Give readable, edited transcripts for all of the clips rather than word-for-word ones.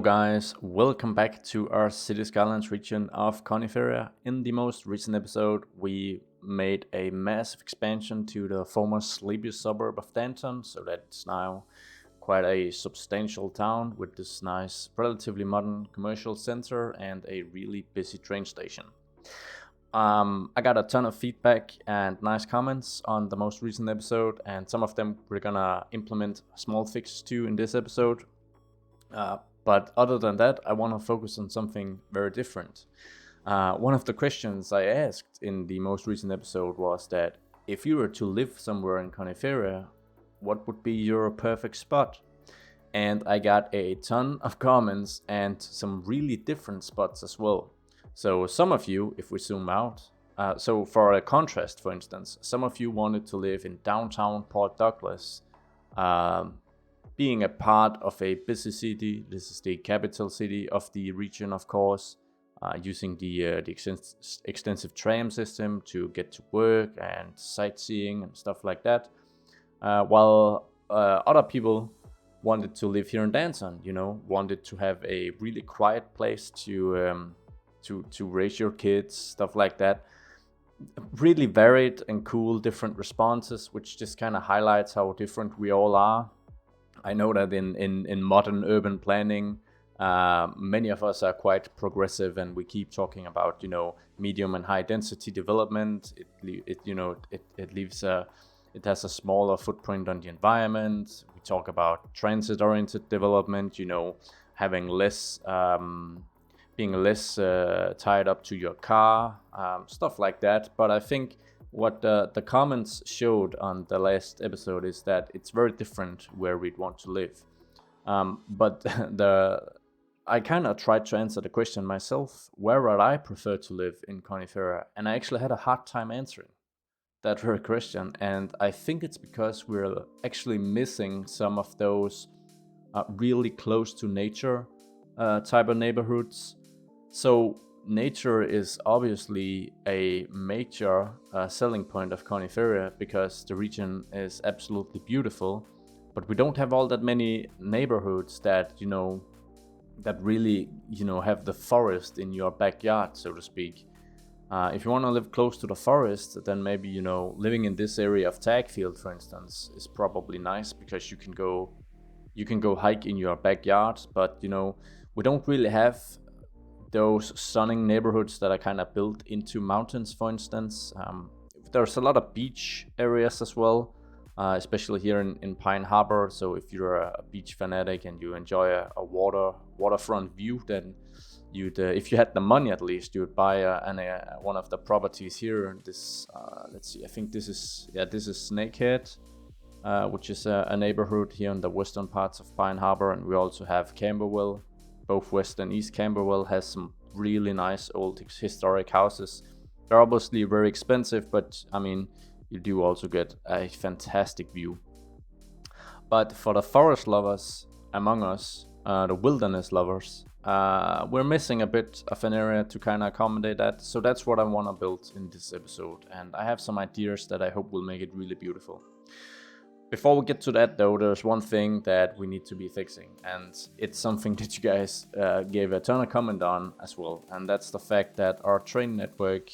Guys, welcome back to our Cities Skylines region of Coniferia. In the most recent episode, we made a massive expansion to the former sleepy suburb of Danton, so that's now quite a substantial town with this nice, relatively modern commercial center and a really busy train station. I got a ton of feedback and nice comments on the most recent episode, and some of them we're gonna implement small fixes to in this episode. But other than that, I want to focus on something very different. One of the questions I asked in the most recent episode was that if you were to live somewhere in Coniferia, what would be your perfect spot? And I got a ton of comments and some really different spots as well. So some of you, if we zoom out, so for a contrast, for instance, some of you wanted to live in downtown Port Douglas, being a part of a busy city. This is the capital city of the region, of course, using the extensive tram system to get to work and sightseeing and stuff like that. While other people wanted to live here in Danton, wanted to have a really quiet place to raise your kids, stuff like that. Really varied and cool, different responses, which just kind of highlights how different we all are. I know that in modern urban planning, many of us are quite progressive, and we keep talking about medium and high density development. It has a smaller footprint on the environment. We talk about transit oriented development. Having less being less tied up to your car, stuff like that. But I think what the comments showed on the last episode is that it's very different where we'd want to live. But I kind of tried to answer the question myself, where would I prefer to live in Coniferia? And I actually had a hard time answering that very question. And I think it's because we're actually missing some of those really close to nature type of neighborhoods. So nature is obviously a major selling point of Coniferia because the region is absolutely beautiful, but we don't have all that many neighborhoods that really have the forest in your backyard, so to speak. If you want to live close to the forest, then maybe living in this area of Tagfield, for instance, is probably nice because you can go hike in your backyard. But we don't really have those stunning neighborhoods that are kind of built into mountains, for instance. There's a lot of beach areas as well, especially here in Pine Harbour. So if you're a beach fanatic and you enjoy a waterfront view, then if you had the money at least, you would buy one of the properties here. This let's see, I think this is Snakehead, which is a neighborhood here in the western parts of Pine Harbour, and we also have Camberwell. Both West and East Camberwell has some really nice old historic houses. They're obviously very expensive, but I mean, you do also get a fantastic view. But for the forest lovers among us, the wilderness lovers, we're missing a bit of an area to kind of accommodate that. So that's what I want to build in this episode. And I have some ideas that I hope will make it really beautiful. Before we get to that, though, there's one thing that we need to be fixing, and it's something that you guys gave a ton of comment on as well, and that's the fact that our train network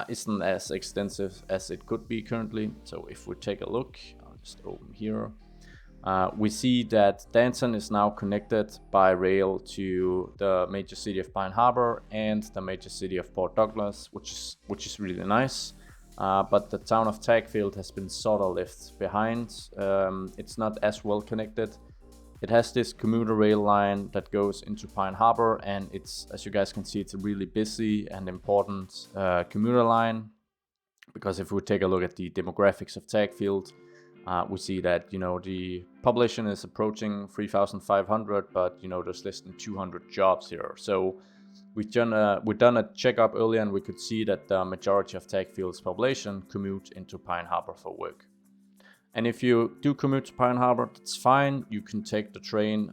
isn't as extensive as it could be currently. So if we take a look, I'll just open here, we see that Danton is now connected by rail to the major city of Pine Harbour and the major city of Port Douglas, which is really nice. But the town of Tagfield has been sort of left behind. It's not as well connected. It has this commuter rail line that goes into Pine Harbour, and it's, as you guys can see, it's a really busy and important commuter line. Because if we take a look at the demographics of Tagfield, we see that the population is approaching 3,500, but there's less than 200 jobs here. So we've done a checkup earlier, and we could see that the majority of Tagfield's population commute into Pine Harbour for work. And if you do commute to Pine Harbour, that's fine. You can take the train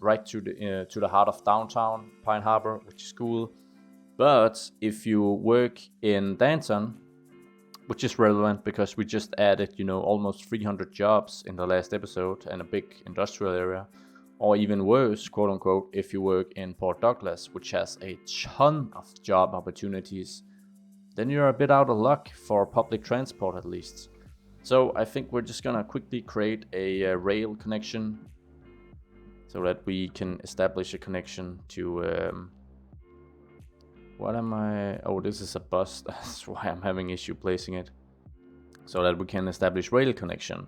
right to the heart of downtown Pine Harbour, which is cool. But if you work in Danton, which is relevant because we just added, almost 300 jobs in the last episode and a big industrial area. or even worse, quote unquote, if you work in Port Douglas, which has a ton of job opportunities, then you're a bit out of luck for public transport at least. So I think we're just gonna quickly create a rail connection so that we can establish a connection to what am I? Oh, this is a bus. That's why I'm having issue placing it. So that we can establish rail connection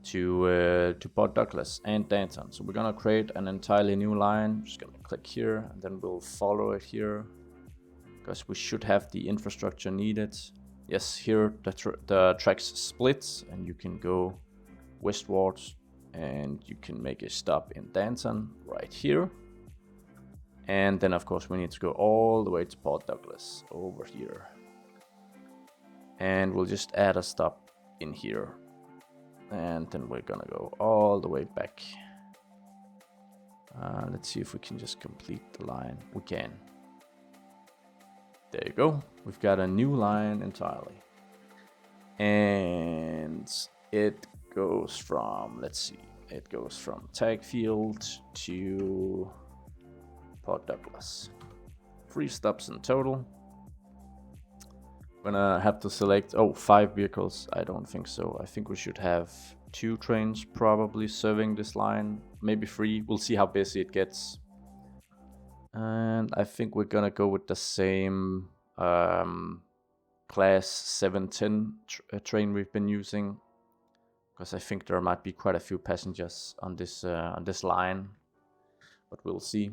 to Port Douglas and Danton. So we're gonna create an entirely new line. Just gonna click here, and then we'll follow it here, because we should have the infrastructure needed. Yes, here the tracks split, and you can go westwards, and you can make a stop in Danton right here. And then of course we need to go all the way to Port Douglas over here. And we'll just add a stop in here. And then we're gonna go all the way back. Let's see if we can just complete the line. We can. There you go. We've got a new line entirely. And it goes from, let's see, it goes from Tagfield to Port Douglas. 3 stops in total. I'm gonna have to select 5 vehicles. I don't think so. I think we should have 2 trains probably serving this line, maybe 3. We'll see how busy it gets. And I think we're gonna go with the same class 710 train we've been using, because I think there might be quite a few passengers on this line, but we'll see.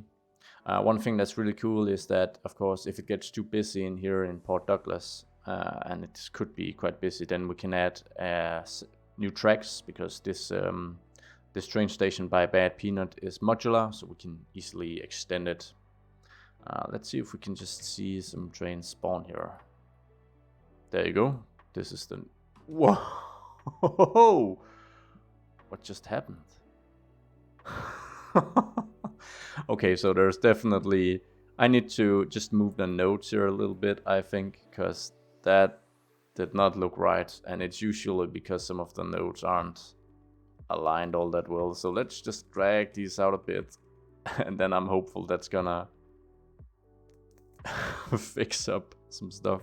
One thing that's really cool is that, of course, if it gets too busy in here in Port Douglas, and it could be quite busy, then we can add new tracks, because this train station by Bad Peanut is modular, so we can easily extend it. Let's see if we can just see some trains spawn here. There you go. This is the... Whoa! What just happened? Okay, so there's definitely... I need to just move the nodes here a little bit, I think, because that did not look right. And it's usually because some of the nodes aren't aligned all that well. So let's just drag these out a bit. And then I'm hopeful that's gonna fix up some stuff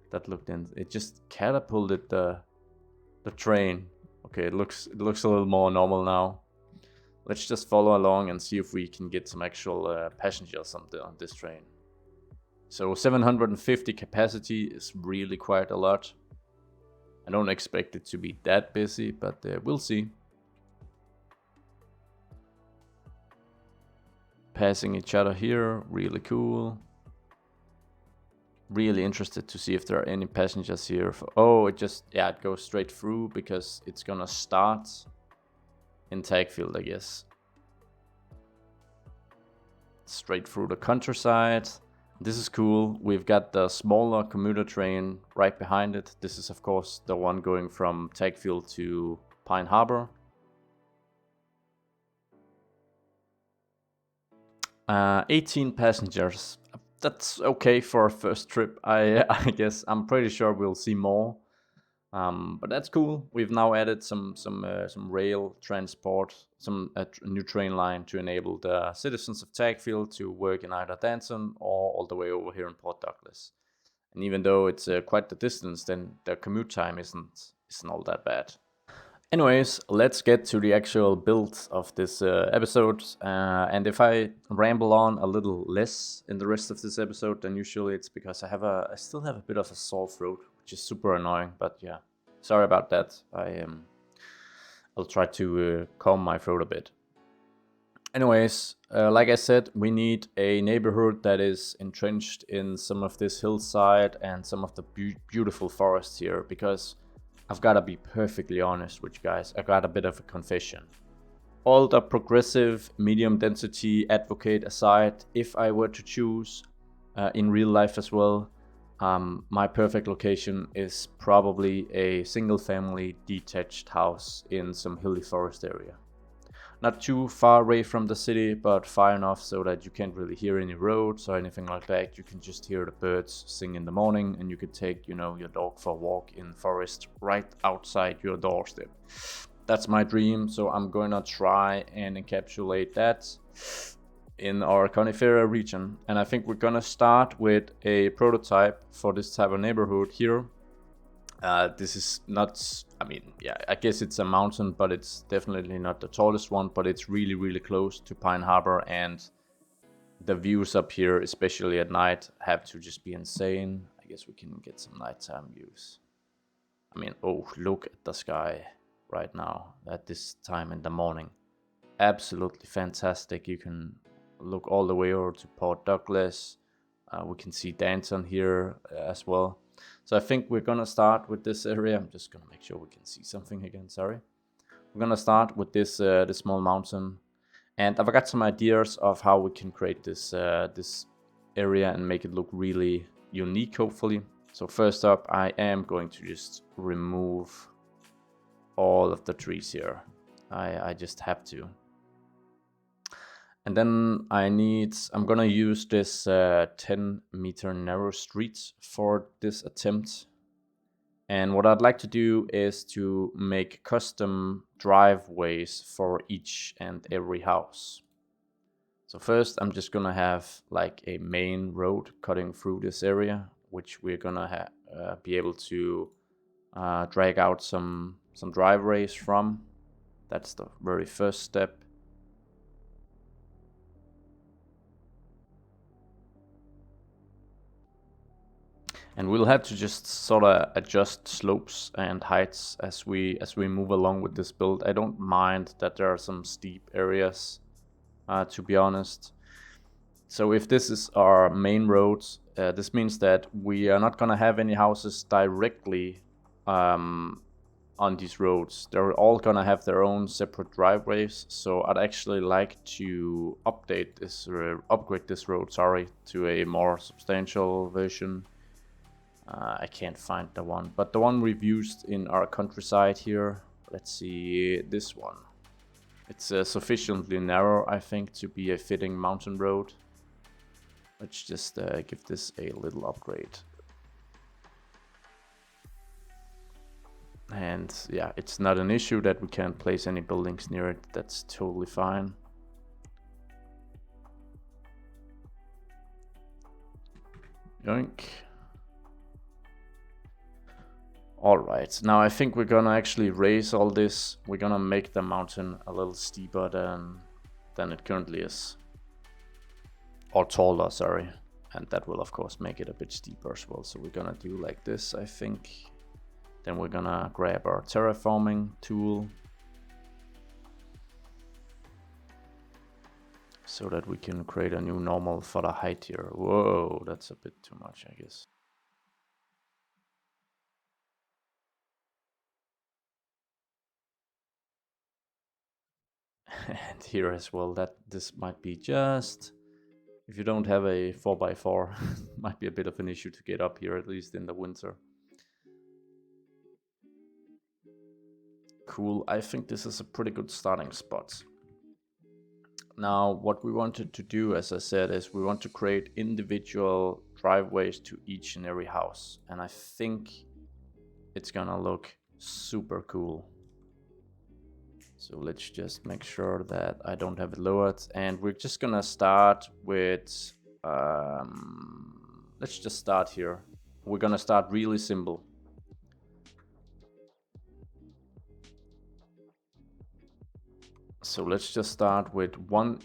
that looked in. It just catapulted the train. Okay, it looks a little more normal now. Let's just follow along and see if we can get some actual passengers on this train. So 750 capacity is really quite a lot. I don't expect it to be that busy, but we'll see. Passing each other here, really cool. Really interested to see if there are any passengers here. It goes straight through because it's gonna start in Tagfield, I guess. Straight through the countryside. This is cool. We've got the smaller commuter train right behind it. This is of course the one going from Tagfield to Pine Harbour. 18 passengers. That's okay for a first trip. I guess. I'm pretty sure we'll see more. But that's cool. We've now added some rail transport, a new train line to enable the citizens of Tagfield to work in either Danton or all the way over here in Port Douglas. And even though it's quite the distance, then the commute time isn't all that bad. Anyways, let's get to the actual build of this episode. And if I ramble on a little less in the rest of this episode than usually, it's because I still have a bit of a sore throat, which is super annoying. But yeah, sorry about that. I'll try to calm my throat a bit. Anyways, like I said, we need a neighborhood that is entrenched in some of this hillside and some of the beautiful forest here, because I've got to be perfectly honest with you guys. I got a bit of a confession. All the progressive, medium density advocate aside, if I were to choose in real life as well, my perfect location is probably a single family detached house in some hilly forest area. Not too far away from the city, but far enough so that you can't really hear any roads or anything like that. You can just hear the birds sing in the morning, and you could take, your dog for a walk in forest right outside your doorstep. That's my dream, so I'm gonna try and encapsulate that in our Coniferia region. And I think we're gonna start with a prototype for this type of neighborhood here. This is not, I mean, yeah, I guess it's a mountain, but it's definitely not the tallest one, but it's really, really close to Pine Harbour, and the views up here, especially at night, have to just be insane. I guess we can get some nighttime views. I mean, oh, look at the sky right now at this time in the morning. Absolutely fantastic. You can look all the way over to Port Douglas. We can see Danton here as well. So I think we're gonna start with this area. I'm just gonna make sure we can see something again, sorry. We're gonna start with this small mountain. And I've got some ideas of how we can create this this area and make it look really unique, hopefully. So first up, I am going to just remove all of the trees here. I just have to. And then I'm gonna use this 10-meter narrow street for this attempt. And what I'd like to do is to make custom driveways for each and every house. So first I'm just gonna have like a main road cutting through this area, which we're gonna be able to drag out some driveways from. That's the very first step. And we'll have to just sort of adjust slopes and heights as we move along with this build. I don't mind that there are some steep areas, to be honest. So if this is our main road, this means that we are not gonna have any houses directly on these roads. They're all gonna have their own separate driveways. So I'd actually like to upgrade this road, sorry, to a more substantial version. I can't find the one, but the one we've used in our countryside here. Let's see, this one. It's sufficiently narrow, I think, to be a fitting mountain road. Let's just give this a little upgrade. And yeah, it's not an issue that we can't place any buildings near it. That's totally fine. Yoink. Alright, now I think we're gonna actually raise all this. We're gonna make the mountain a little steeper than it currently is. Or taller, sorry. And that will of course make it a bit steeper as well. So we're gonna do like this, I think. Then we're gonna grab our terraforming tool. So that we can create a new normal for the height here. Whoa, that's a bit too much, I guess. And here as well, that this might be just, if you don't have a 4x4, might be a bit of an issue to get up here, at least in the winter. Cool, I think this is a pretty good starting spot. Now, what we wanted to do, as I said, is we want to create individual driveways to each and every house. And I think it's gonna look super cool. So let's just make sure that I don't have it lowered. And we're just gonna start with, let's just start here. We're gonna start really simple. So let's just start with one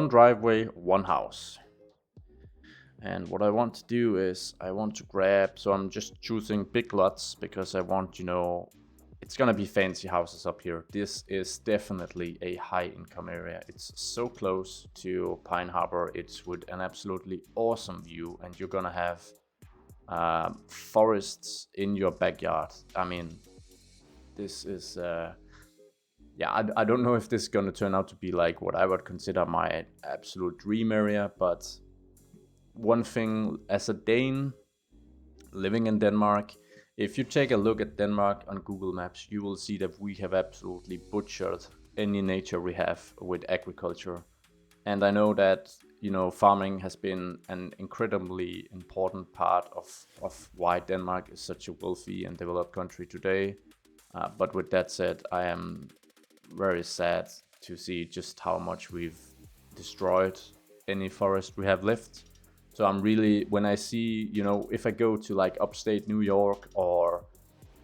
driveway, one house. And what I want to do is I want to grab, so I'm just choosing big lots because I want, you know, it's gonna be fancy houses up here. This is definitely a high income area. It's so close to Pine Harbour. It's with an absolutely awesome view, and you're gonna have forests in your backyard. I mean, this is yeah, I don't know if this is gonna turn out to be like what I would consider my absolute dream area, but one thing as a Dane living in Denmark, if you take a look at Denmark on Google Maps, you will see that we have absolutely butchered any nature we have with agriculture. And I know that, you know, farming has been an incredibly important part of why Denmark is such a wealthy and developed country today. But with that said, I am very sad to see just how much we've destroyed any forest we have left. So I'm really, when I see, if I go to like upstate New York or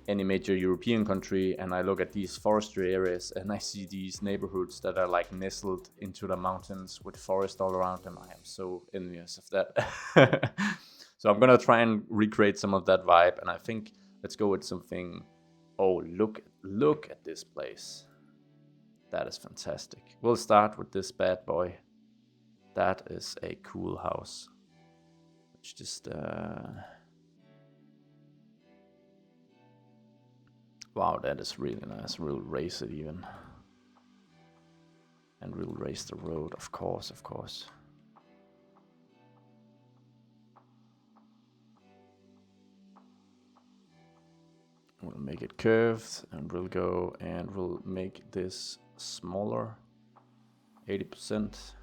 any major European country and I look at these forestry areas and I see these neighborhoods that are like nestled into the mountains with forest all around them, I am so envious of that. So I'm gonna try and recreate some of that vibe, and I think let's go with something. Oh, look at this place. That is fantastic. We'll start with this bad boy. That is a cool house. It's just wow, that is really nice. We'll raise it even. And we'll raise the road, of course. We'll make it curved, and we'll go and we'll make this smaller, 80%.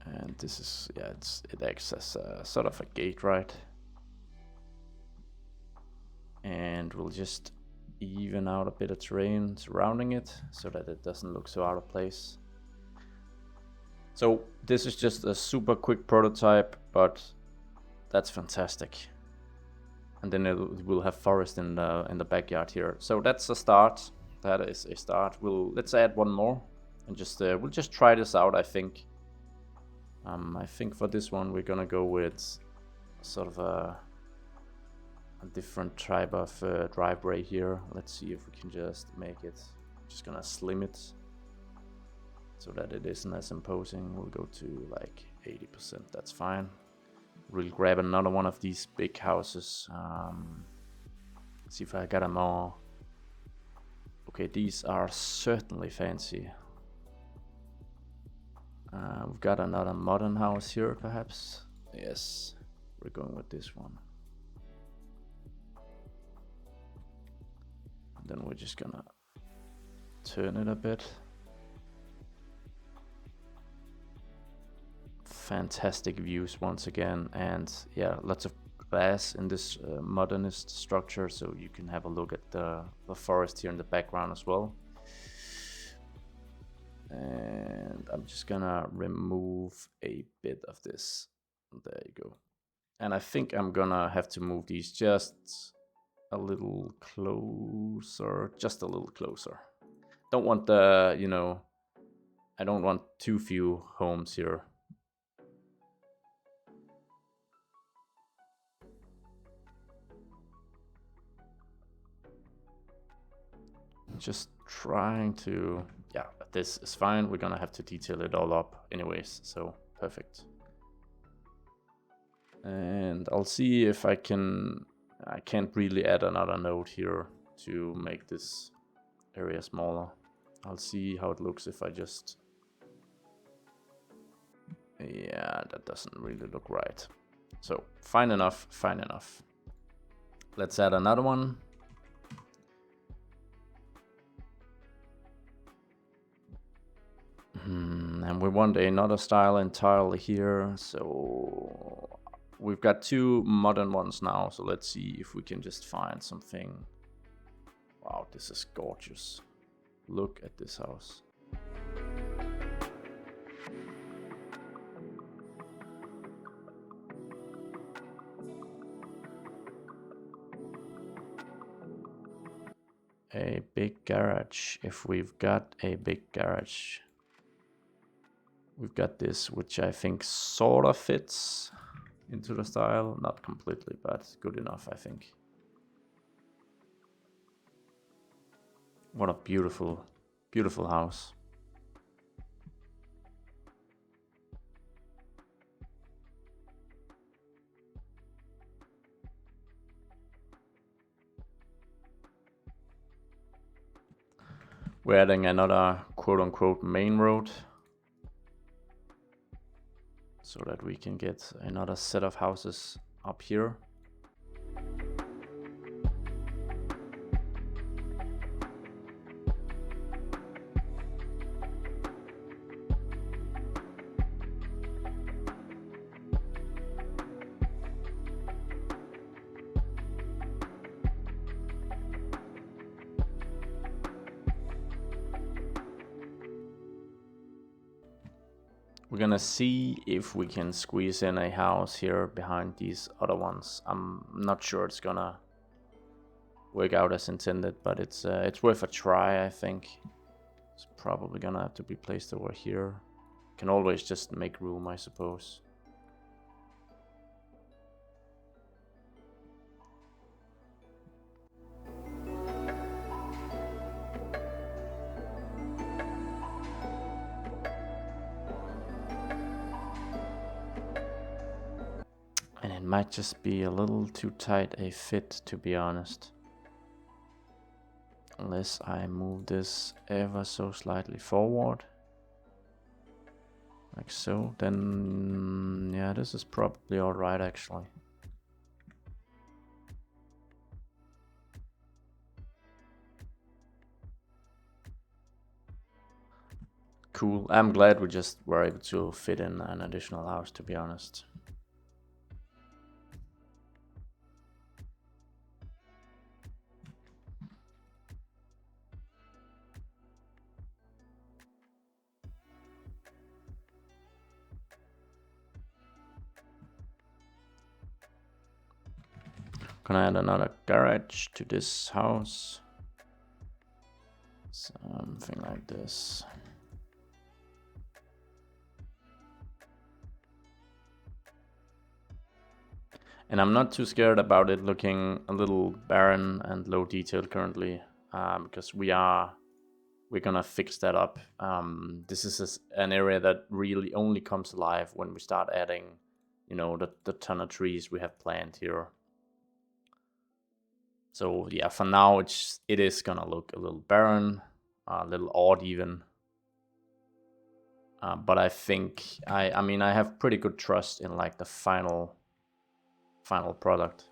And this is, yeah, it acts as a, sort of a gate, right? And we'll just even out a bit of terrain surrounding it so that it doesn't look so out of place. So this is just a super quick prototype, but that's fantastic. And then it will have forest in the backyard here. So that's a start. That is a start. Let's add one more, and just we'll just try this out. I think for this one we're gonna go with sort of a different type of driveway here. Let's see if we can just make it. I'm just gonna slim it so that it isn't as imposing. We'll go to like 80%. That's fine. We'll grab another one of these big houses. See if I got a more. Okay, these are certainly fancy. We've got another modern house here, perhaps. Yes, we're going with this one. And then we're just gonna turn it a bit. Fantastic views once again, and yeah, lots of glass in this modernist structure, so you can have a look at the forest here in the background as well. And I'm just gonna remove a bit of this. There you go. And I think I'm gonna have to move these just a little closer, Don't want the, I don't want too few homes here. Just trying to, yeah, this is fine. We're gonna have to detail it all up anyways, so perfect. And I'll see if I can't really add another node here to make this area smaller. I'll see how it looks if I just, yeah, that doesn't really look right. So fine enough. Let's add another one. And we want another style entirely here, so we've got two modern ones now, so let's see if we can just find something. Wow, this is gorgeous. Look at this house. A big garage, if we've got a big garage. We've got this, which I think sort of fits into the style. Not completely, but good enough, I think. What a beautiful, beautiful house. We're adding another quote-unquote main road, so that we can get another set of houses up here. We're gonna see if we can squeeze in a house here behind these other ones. I'm not sure it's gonna work out as intended, but it's worth a try, I think. It's probably gonna have to be placed over here. Can always just make room, I suppose. And it might just be a little too tight a fit, to be honest. Unless I move this ever so slightly forward. Like so, then yeah, this is probably alright actually. Cool. I'm glad we just were able to fit in an additional house, to be honest. Gonna add another garage to this house. Something like this. And I'm not too scared about it looking a little barren and low detailed currently, because we're gonna fix that up. This is an area that really only comes alive when we start adding, you know, the ton of trees we have planted here. So yeah, for now it is gonna look a little barren, a little odd even. But I think I mean I have pretty good trust in like the final product.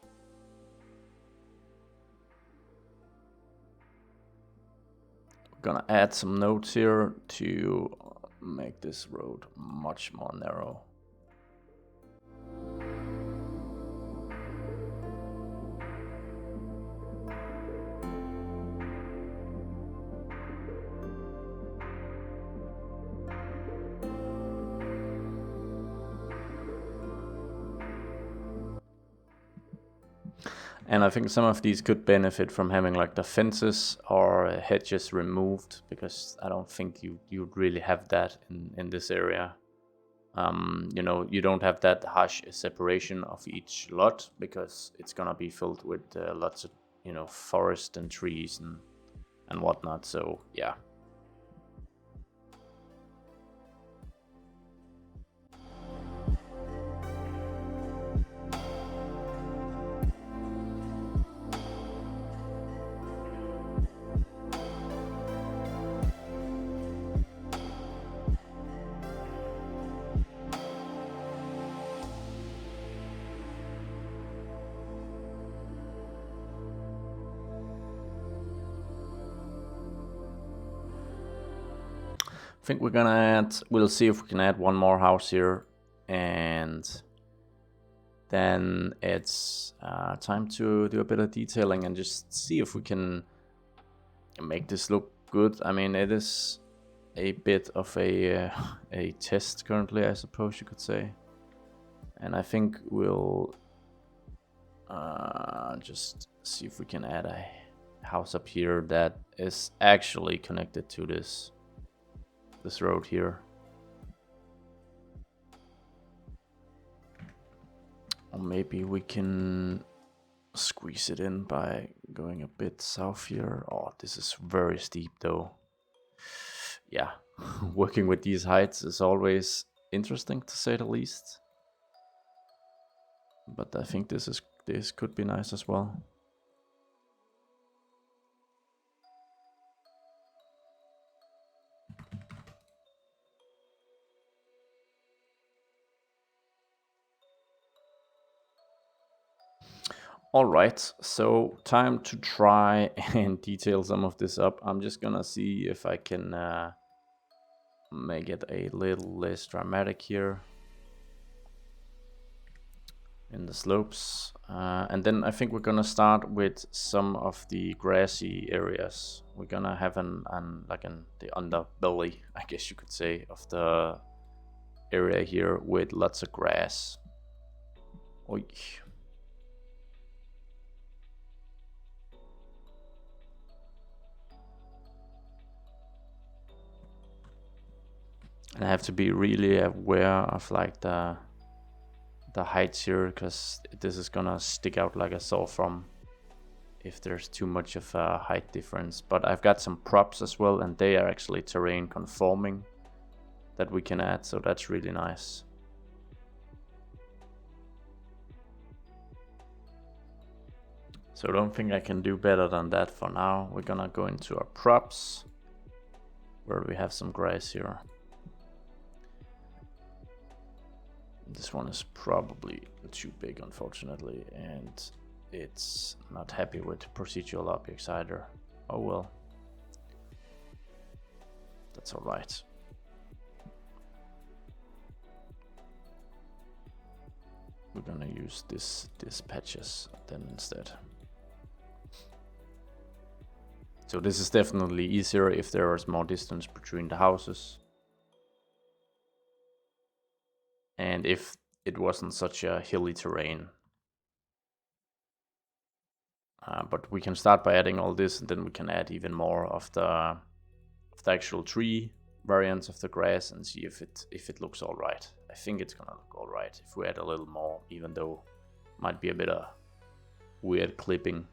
We're gonna add some notes here to make this road much more narrow. And I think some of these could benefit from having like the fences or hedges removed, because I don't think you'd really have that in this area. You know, you don't have that harsh separation of each lot because it's gonna be filled with lots of, you know, forest and trees and whatnot. So yeah. I think we're gonna we'll see if we can add one more house here, and then it's time to do a bit of detailing and just see if we can make this look good. I mean, it is a bit of a test currently, I suppose you could say, and I think we'll just see if we can add a house up here that is actually connected to this road here. Or maybe we can squeeze it in by going a bit south here. Oh, this is very steep though. Yeah, working with these heights is always interesting to say the least. But I think this could be nice as well. Alright, so time to try and detail some of this up. I'm just gonna see if I can make it a little less dramatic here in the slopes. And then I think we're gonna start with some of the grassy areas. We're gonna have the underbelly, I guess you could say, of the area here with lots of grass. Oy. And I have to be really aware of like the heights here, because this is gonna stick out like a sore thumb if there's too much of a height difference. But I've got some props as well, and they are actually terrain conforming that we can add, so that's really nice. So I don't think I can do better than that for now. We're gonna go into our props, where we have some grass here. This one is probably too big, unfortunately, and it's not happy with procedural objects either. Oh well. That's alright. We're gonna use this patches then instead. So this is definitely easier if there is more distance between the houses. And if it wasn't such a hilly terrain. But we can start by adding all this, and then we can add even more of the actual tree variants of the grass and see if it looks all right. I think it's gonna look all right if we add a little more, even though it might be a bit of weird clipping.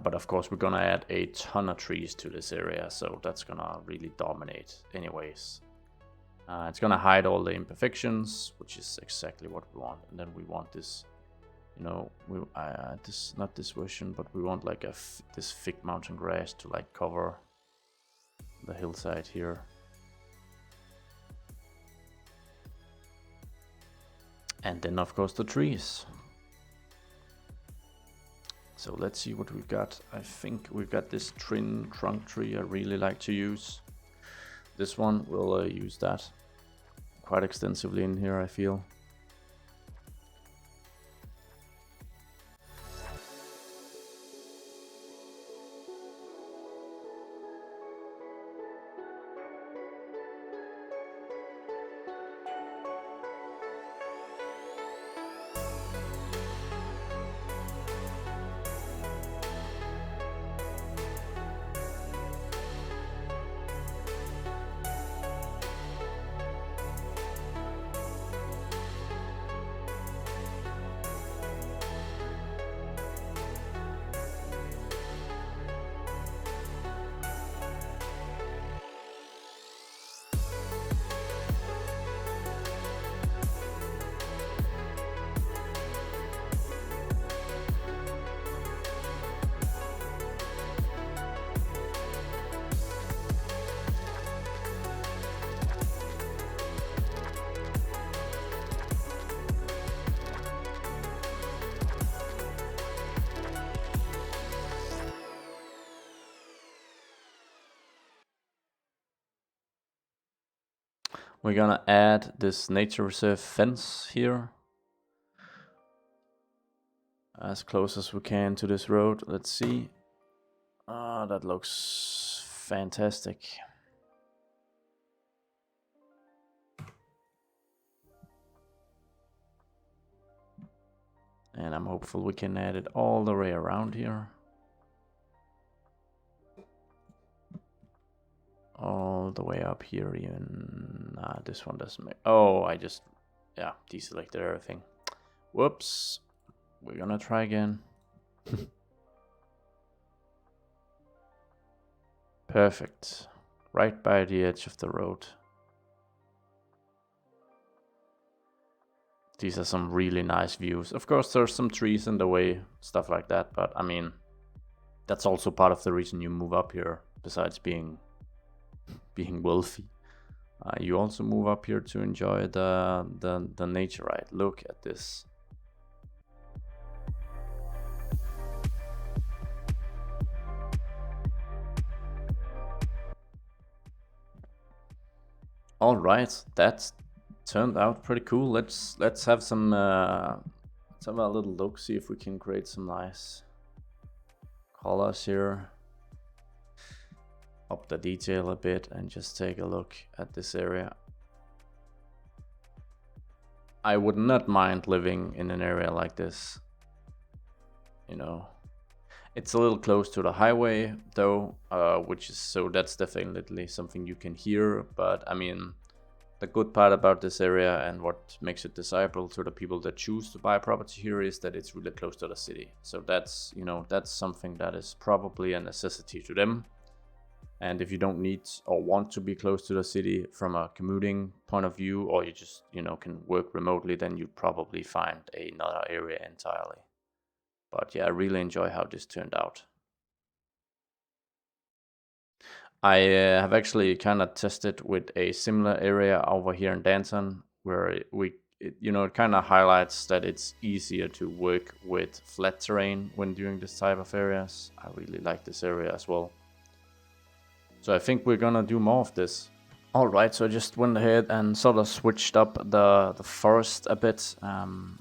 But of course we're gonna add a ton of trees to this area, so that's gonna really dominate anyways. It's gonna hide all the imperfections, which is exactly what we want. And then we want this, you know, this, not this version, but we want like this thick mountain grass to like cover the hillside here. And then of course the trees. So let's see what we've got. I think we've got this trunk tree I really like to use. This one, we'll use that quite extensively in here, I feel. We're gonna add this nature reserve fence here, as close as we can to this road. Let's see. That looks fantastic. And I'm hopeful we can add it all the way around here. All the way up here even. Nah, this one doesn't make... Oh, I just... Yeah, deselected everything. Whoops. We're gonna try again. Perfect. Right by the edge of the road. These are some really nice views. Of course, there's some trees in the way, stuff like that. But, I mean, that's also part of the reason you move up here, besides being wealthy. You also move up here to enjoy the nature, right? Look at this. All right, that turned out pretty cool. Let's have some let's have a little look, see if we can create some nice colors here. up the detail a bit and just take a look at this area. I would not mind living in an area like this. You know, it's a little close to the highway though, that's definitely something you can hear. But I mean, the good part about this area and what makes it desirable to the people that choose to buy property here is that it's really close to the city. So that's something that is probably a necessity to them. And if you don't need or want to be close to the city from a commuting point of view, or you just, can work remotely, then you'd probably find another area entirely. But yeah, I really enjoy how this turned out. I have actually kind of tested with a similar area over here in Danton, where it kind of highlights that it's easier to work with flat terrain when doing this type of areas. I really like this area as well. So I think we're gonna do more of this. Alright, so I just went ahead and sort of switched up the forest a bit.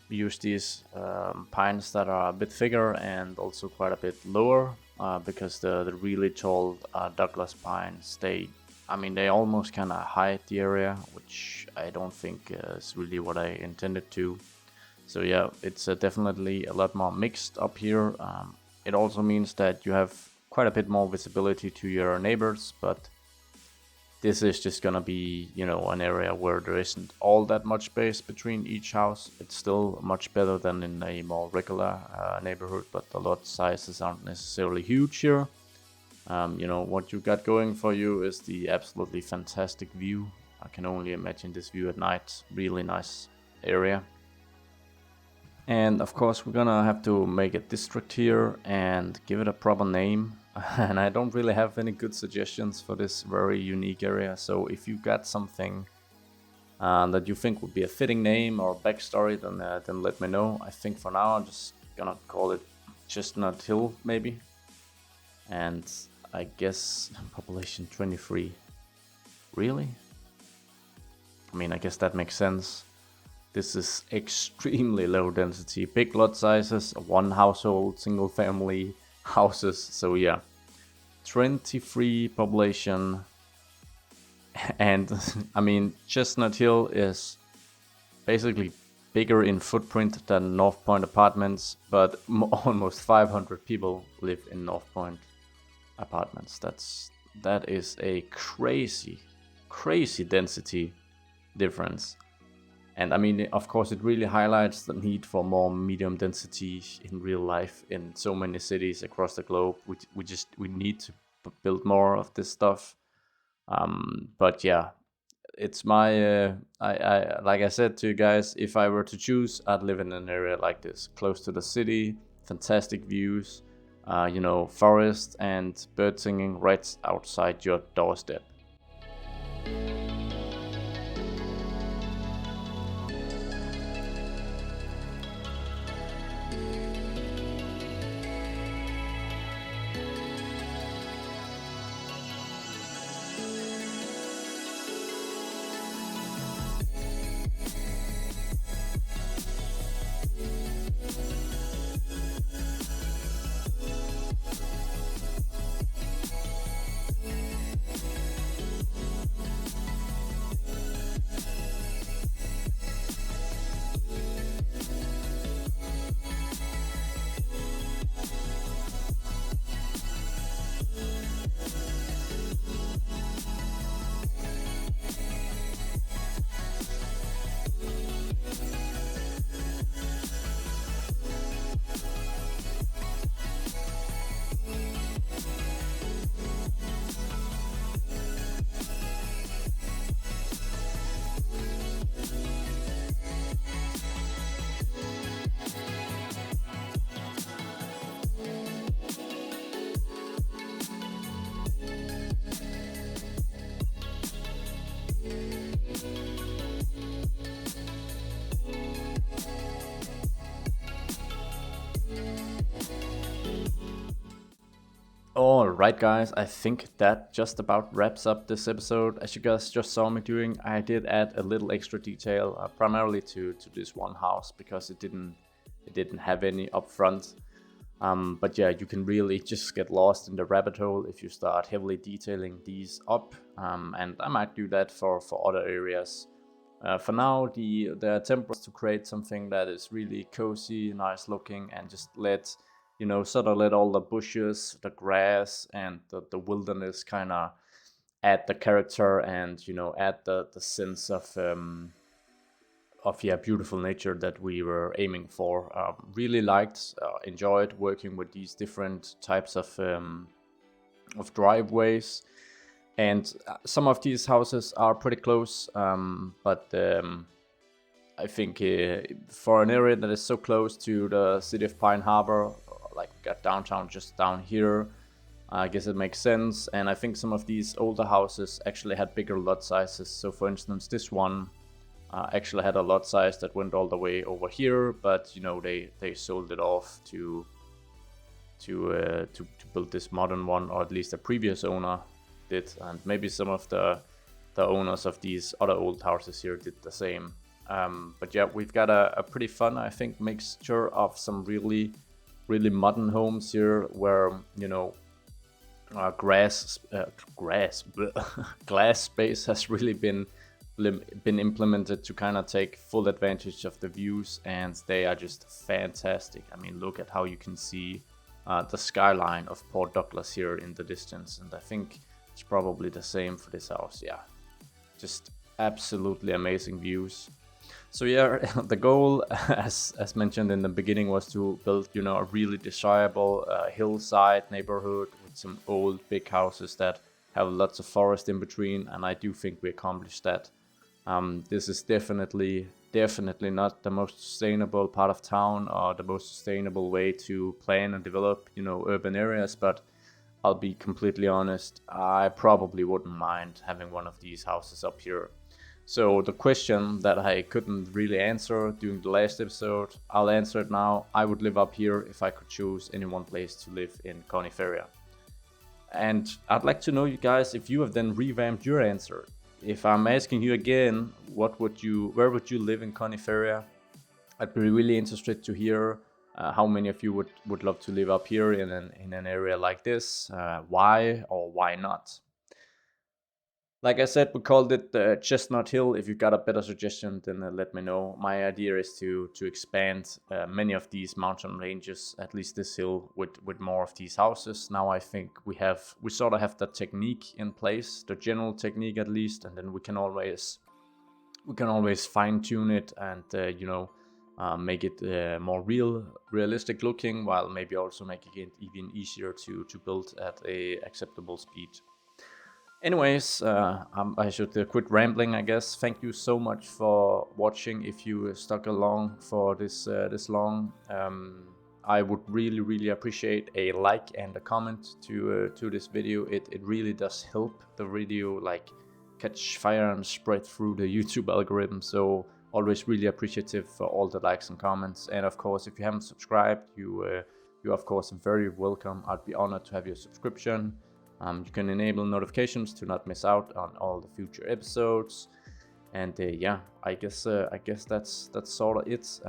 Use these pines that are a bit thicker and also quite a bit lower, because the really tall Douglas pines, they almost kind of hide the area, which I don't think is really what I intended to. So yeah, it's definitely a lot more mixed up here. It also means that you have quite a bit more visibility to your neighbors, but this is just gonna be, an area where there isn't all that much space between each house. It's still much better than in a more regular neighborhood, but the lot sizes aren't necessarily huge here. What you got going for you is the absolutely fantastic view. I can only imagine this view at night. Really nice area. And of course we're gonna have to make a district here and give it a proper name. And I don't really have any good suggestions for this very unique area. So if you got something that you think would be a fitting name or backstory, then let me know. I think for now I'm just gonna call it Chestnut Hill maybe. And I guess population 23. Really? I guess that makes sense. This is extremely low density, big lot sizes, one household, single family houses. So yeah, 23 population. And Chestnut Hill is basically bigger in footprint than North Point Apartments, but almost 500 people live in North Point Apartments. That is a crazy density difference. And of course, it really highlights the need for more medium density in real life in so many cities across the globe. We need to build more of this stuff. But yeah, it's my I like I said to you guys, if I were to choose, I'd live in an area like this, close to the city, fantastic views, forest and bird singing right outside your doorstep. Alright guys, I think that just about wraps up this episode. As you guys just saw me doing, I did add a little extra detail, primarily to this one house, because it didn't have any up front. But yeah, you can really just get lost in the rabbit hole if you start heavily detailing these up, and I might do that for other areas. For now, the attempt was to create something that is really cozy, nice looking, and just let, sort of let all the bushes, the grass, and the wilderness kind of add the character and, add the sense of beautiful nature that we were aiming for. Really liked, enjoyed working with these different types of driveways, and some of these houses are pretty close, but I think for an area that is so close to the city of Pine Harbour, like we got downtown just down here, I guess it makes sense. And I think some of these older houses actually had bigger lot sizes. So for instance, this one actually had a lot size that went all the way over here, but they sold it off to build this modern one, or at least the previous owner did, and maybe some of the owners of these other old houses here did the same. But yeah, we've got a pretty fun, I think, mixture of some really modern homes here, where glass space has really been implemented to kind of take full advantage of the views, and they are just fantastic. I mean, look at how you can see the skyline of Port Douglas here in the distance, and I think it's probably the same for this house. Yeah, just absolutely amazing views. So yeah, the goal, as mentioned in the beginning, was to build a really desirable hillside neighborhood with some old big houses that have lots of forest in between, and I do think we accomplished that. This is definitely not the most sustainable part of town, or the most sustainable way to plan and develop urban areas, but I'll be completely honest, I probably wouldn't mind having one of these houses up here. So the question that I couldn't really answer during the last episode, I'll answer it now. I would live up here if I could choose any one place to live in Coniferia. And I'd like to know, you guys, if you have then revamped your answer. If I'm asking you again, where would you live in Coniferia? I'd be really interested to hear how many of you would love to live up here in an area like this. Why or why not? Like I said, we called it Chestnut Hill. If you've got a better suggestion, then let me know. My idea is to expand many of these mountain ranges, at least this hill, with more of these houses. Now I think we sort of have the technique in place, the general technique at least, and then we can always fine tune it and make it more realistic looking, while maybe also making it even easier to build at a acceptable speed. Anyways, I should quit rambling, I guess. Thank you so much for watching. If you stuck along for this long, I would really appreciate a like and a comment to this video. It really does help the video catch fire and spread through the YouTube algorithm. So always really appreciative for all the likes and comments. And of course, if you haven't subscribed, you of course are very welcome. I'd be honored to have your subscription. You can enable notifications to not miss out on all the future episodes. And yeah, I guess that's sort of it.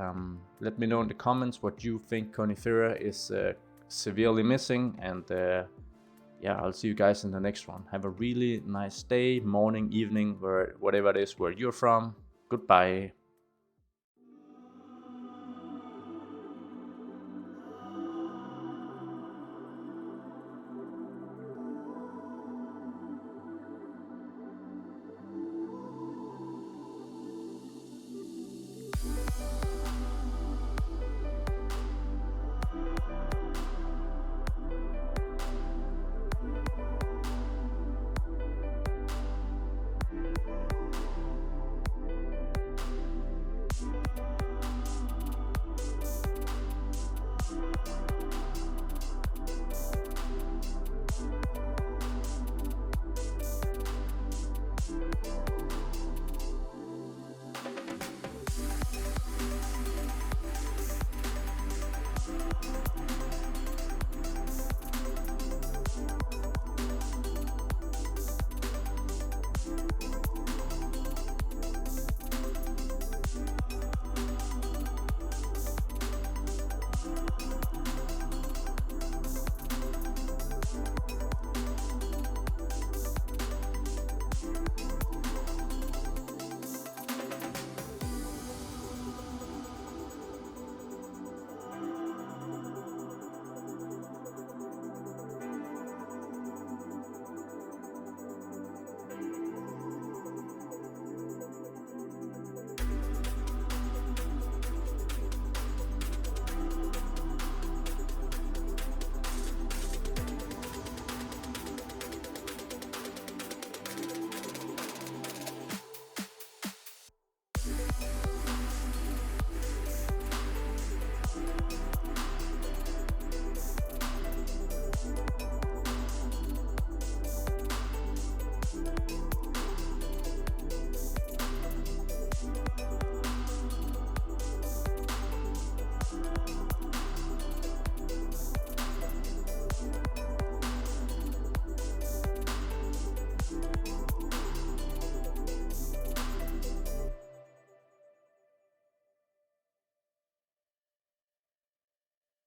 Let me know in the comments what you think Coniferia is severely missing. And yeah, I'll see you guys in the next one. Have a really nice day, morning, evening, whatever it is where you're from. Goodbye.